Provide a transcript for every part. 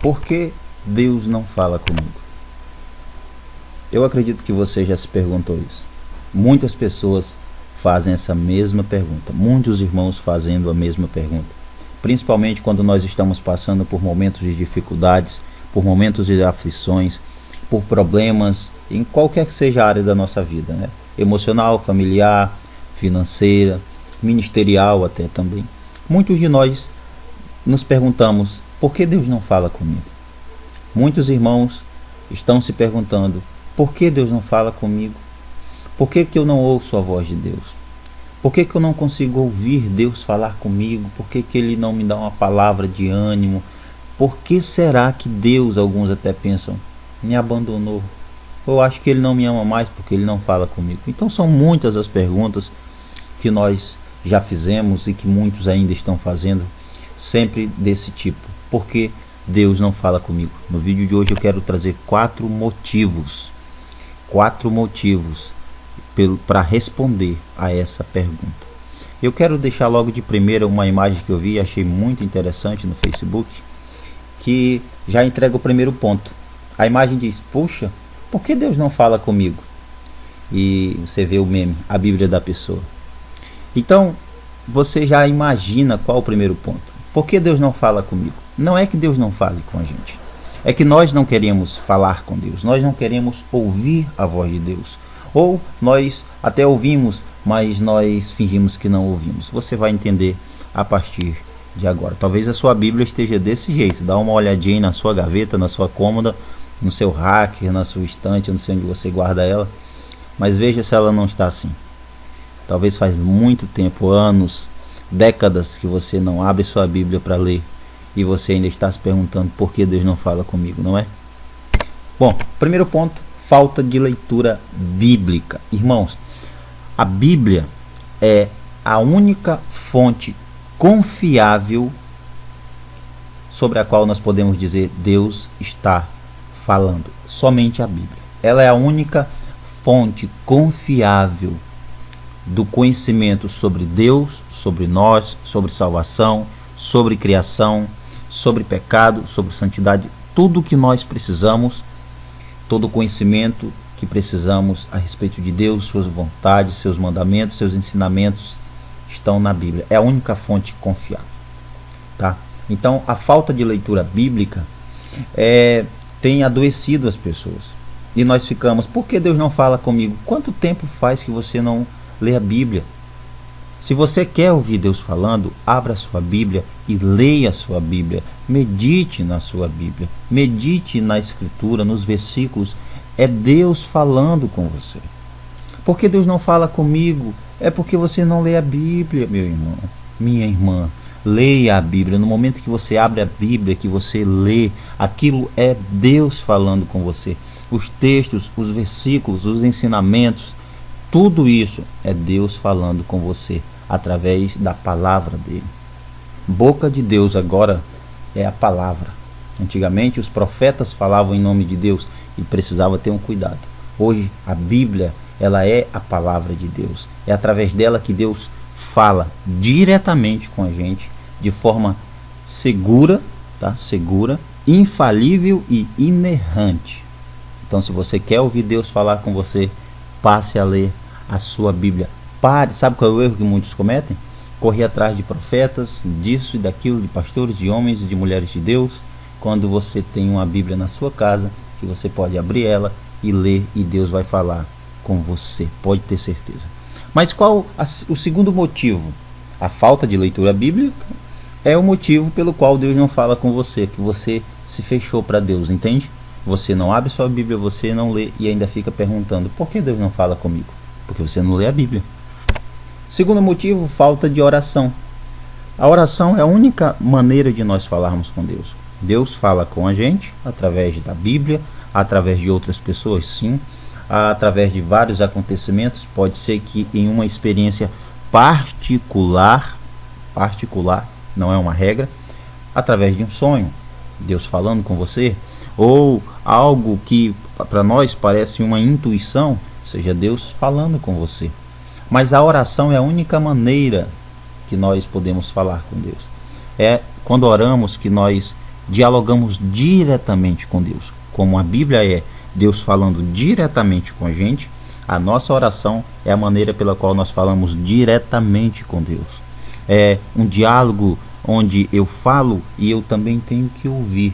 Por que Deus não fala comigo? Eu acredito que você já se perguntou isso. Muitas pessoas fazem essa mesma pergunta. Muitos irmãos fazendo a mesma pergunta. Principalmente quando nós estamos passando por momentos de dificuldades, por momentos de aflições, por problemas em qualquer que seja a área da nossa vida, né? Emocional, familiar, financeira, ministerial até também. Muitos de nós nos perguntamos, por que Deus não fala comigo? Muitos irmãos estão se perguntando, por que Deus não fala comigo? Por que eu não ouço a voz de Deus? Por que eu não consigo ouvir Deus falar comigo? Por que Ele não me dá uma palavra de ânimo? Por que será que Deus, alguns até pensam, me abandonou? Eu acho que Ele não me ama mais porque Ele não fala comigo. Então são muitas as perguntas que nós já fizemos e que muitos ainda estão fazendo, sempre desse tipo. Por que Deus não fala comigo? No vídeo de hoje eu quero trazer 4 motivos para responder a essa pergunta. Eu quero deixar logo de primeira uma imagem que eu vi e achei muito interessante no Facebook, que já entrega o primeiro ponto. A imagem diz, puxa, por que Deus não fala comigo? E você vê o meme, a Bíblia da pessoa. Então, você já imagina qual o primeiro ponto. Por que Deus não fala comigo? Não é que Deus não fale com a gente. É que nós não queremos falar com Deus. Nós não queremos ouvir a voz de Deus. Ou nós até ouvimos, mas nós fingimos que não ouvimos. Você vai entender a partir de agora. Talvez a sua Bíblia esteja desse jeito. Dá uma olhadinha aí na sua gaveta, na sua cômoda, no seu rack, na sua estante, eu não sei onde você guarda ela. Mas veja se ela não está assim. Talvez faz muito tempo, anos, décadas que você não abre sua Bíblia para ler e você ainda está se perguntando por que Deus não fala comigo, não é? Bom, primeiro ponto, falta de leitura bíblica. Irmãos, a Bíblia é a única fonte confiável sobre a qual nós podemos dizer Deus está falando. Somente a Bíblia. Ela é a única fonte confiável do conhecimento sobre Deus, sobre nós, sobre salvação, sobre criação, sobre pecado, sobre santidade, tudo que nós precisamos, todo o conhecimento que precisamos a respeito de Deus, suas vontades, seus mandamentos, seus ensinamentos estão na Bíblia. É a única fonte confiável, tá? Então, a falta de leitura bíblica tem adoecido as pessoas. E nós ficamos, por que Deus não fala comigo? Quanto tempo faz que você não lê a Bíblia? Se você quer ouvir Deus falando, abra a sua Bíblia e leia a sua Bíblia. Medite na sua Bíblia. Medite na Escritura, nos versículos. É Deus falando com você. Por que Deus não fala comigo? É porque você não lê a Bíblia, meu irmão, minha irmã. Leia a Bíblia. No momento que você abre a Bíblia, que você lê, aquilo é Deus falando com você. Os textos, os versículos, os ensinamentos, tudo isso é Deus falando com você através da palavra dele. Boca de Deus agora é a palavra. Antigamente os profetas falavam em nome de Deus e precisava ter um cuidado. Hoje a Bíblia, ela é a palavra de Deus. É através dela que Deus fala diretamente com a gente de forma segura, tá? Segura, infalível e inerrante. Então, se você quer ouvir Deus falar com você, passe a ler a sua Bíblia. Pare, sabe qual é o erro que muitos cometem? Correr atrás de profetas, disso e daquilo, de pastores, de homens e de mulheres de Deus, quando você tem uma Bíblia na sua casa, que você pode abrir ela e ler, e Deus vai falar com você, pode ter certeza. Mas qual o segundo motivo? A falta de leitura bíblica é o motivo pelo qual Deus não fala com você, que você se fechou para Deus, entende? Você não abre sua Bíblia, você não lê e ainda fica perguntando, por que Deus não fala comigo? Porque você não lê a Bíblia. Segundo motivo, falta de oração. A oração é a única maneira de nós falarmos com Deus. Deus fala com a gente através da Bíblia, através de outras pessoas, sim, através de vários acontecimentos. Pode ser que em uma experiência particular, não é uma regra, através de um sonho, Deus falando com você, ou algo que para nós parece uma intuição, seja Deus falando com você. Mas a oração é a única maneira que nós podemos falar com Deus. É quando oramos que nós dialogamos diretamente com Deus. Como a Bíblia é Deus falando diretamente com a gente, a nossa oração é a maneira pela qual nós falamos diretamente com Deus. É um diálogo onde eu falo e eu também tenho que ouvir.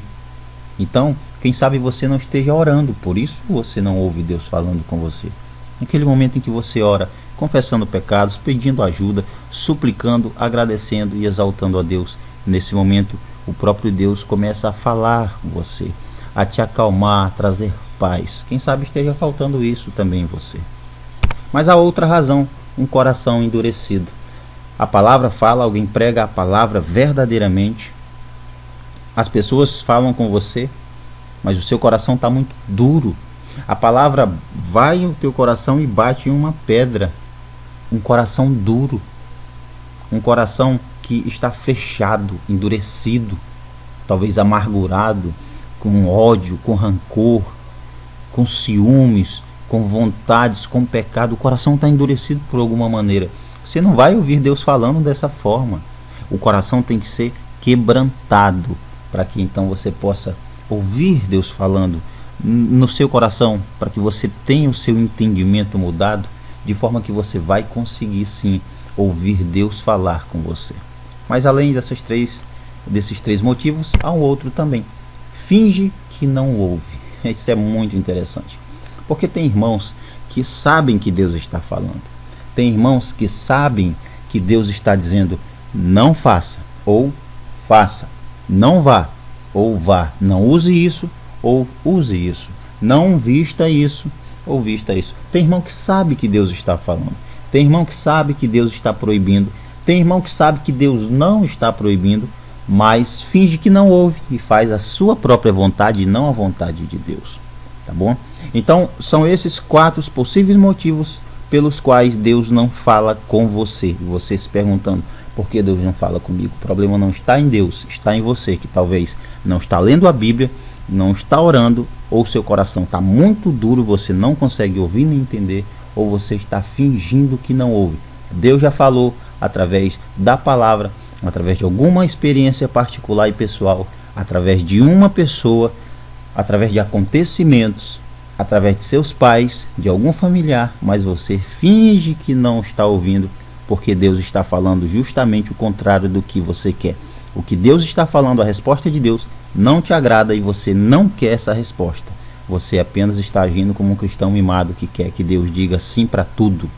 Então, quem sabe você não esteja orando, por isso você não ouve Deus falando com você. Naquele momento em que você ora, confessando pecados, pedindo ajuda, suplicando, agradecendo e exaltando a Deus, nesse momento o próprio Deus começa a falar com você, a te acalmar, a trazer paz. Quem sabe esteja faltando isso também em você. Mas há outra razão, um coração endurecido. A palavra fala, alguém prega a palavra verdadeiramente. As pessoas falam com você, mas o seu coração está muito duro. A palavra vai no teu coração e bate em uma pedra. Um coração duro. Um coração que está fechado, endurecido, talvez amargurado, com ódio, com rancor, com ciúmes, com vontades, com pecado. O coração está endurecido por alguma maneira. Você não vai ouvir Deus falando dessa forma. O coração tem que ser quebrantado para que então você possa ouvir Deus falando no seu coração, para que você tenha o seu entendimento mudado, de forma que você vai conseguir sim ouvir Deus falar com você. Mas além desses três motivos, há um outro também. Finge que não ouve. Isso é muito interessante. Porque tem irmãos que sabem que Deus está falando. Tem irmãos que sabem que Deus está dizendo não faça ou faça. Não vá ou vá. Não use isso ou use isso. Não vista isso ou vista isso. Tem irmão que sabe que Deus está falando. Tem irmão que sabe que Deus está proibindo. Tem irmão que sabe que Deus não está proibindo, mas finge que não ouve e faz a sua própria vontade e não a vontade de Deus. Tá bom? Então, são esses 4 possíveis motivos pelos quais Deus não fala com você. E você se perguntando, por que Deus não fala comigo? O problema não está em Deus, está em você, que talvez não está lendo a Bíblia, não está orando, ou seu coração está muito duro, você não consegue ouvir nem entender, ou você está fingindo que não ouve. Deus já falou através da palavra, através de alguma experiência particular e pessoal, através de uma pessoa, através de acontecimentos, através de seus pais, de algum familiar, mas você finge que não está ouvindo, porque Deus está falando justamente o contrário do que você quer. O que Deus está falando, a resposta de Deus, não te agrada e você não quer essa resposta. Você apenas está agindo como um cristão mimado que quer que Deus diga sim para tudo.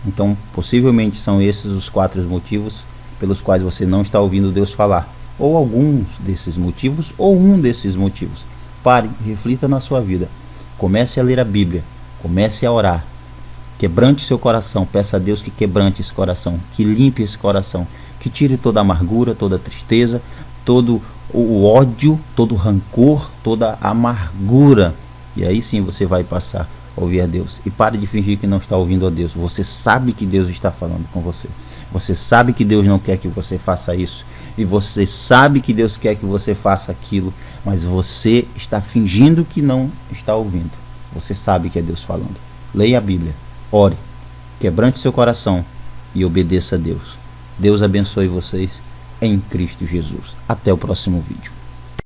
Então, possivelmente são esses os 4 motivos pelos quais você não está ouvindo Deus falar. Ou alguns desses motivos, ou um desses motivos. Pare, reflita na sua vida. Comece a ler a Bíblia. Comece a orar. Quebrante seu coração. Peça a Deus que quebrante esse coração. Que limpe esse coração. Que tire toda a amargura, toda a tristeza, todo o ódio, todo o rancor, toda a amargura. E aí sim você vai passar a ouvir a Deus. E pare de fingir que não está ouvindo a Deus. Você sabe que Deus está falando com você. Você sabe que Deus não quer que você faça isso. E você sabe que Deus quer que você faça aquilo. Mas você está fingindo que não está ouvindo. Você sabe que é Deus falando. Leia a Bíblia. Ore. Quebrante seu coração e obedeça a Deus. Deus abençoe vocês em Cristo Jesus. Até o próximo vídeo.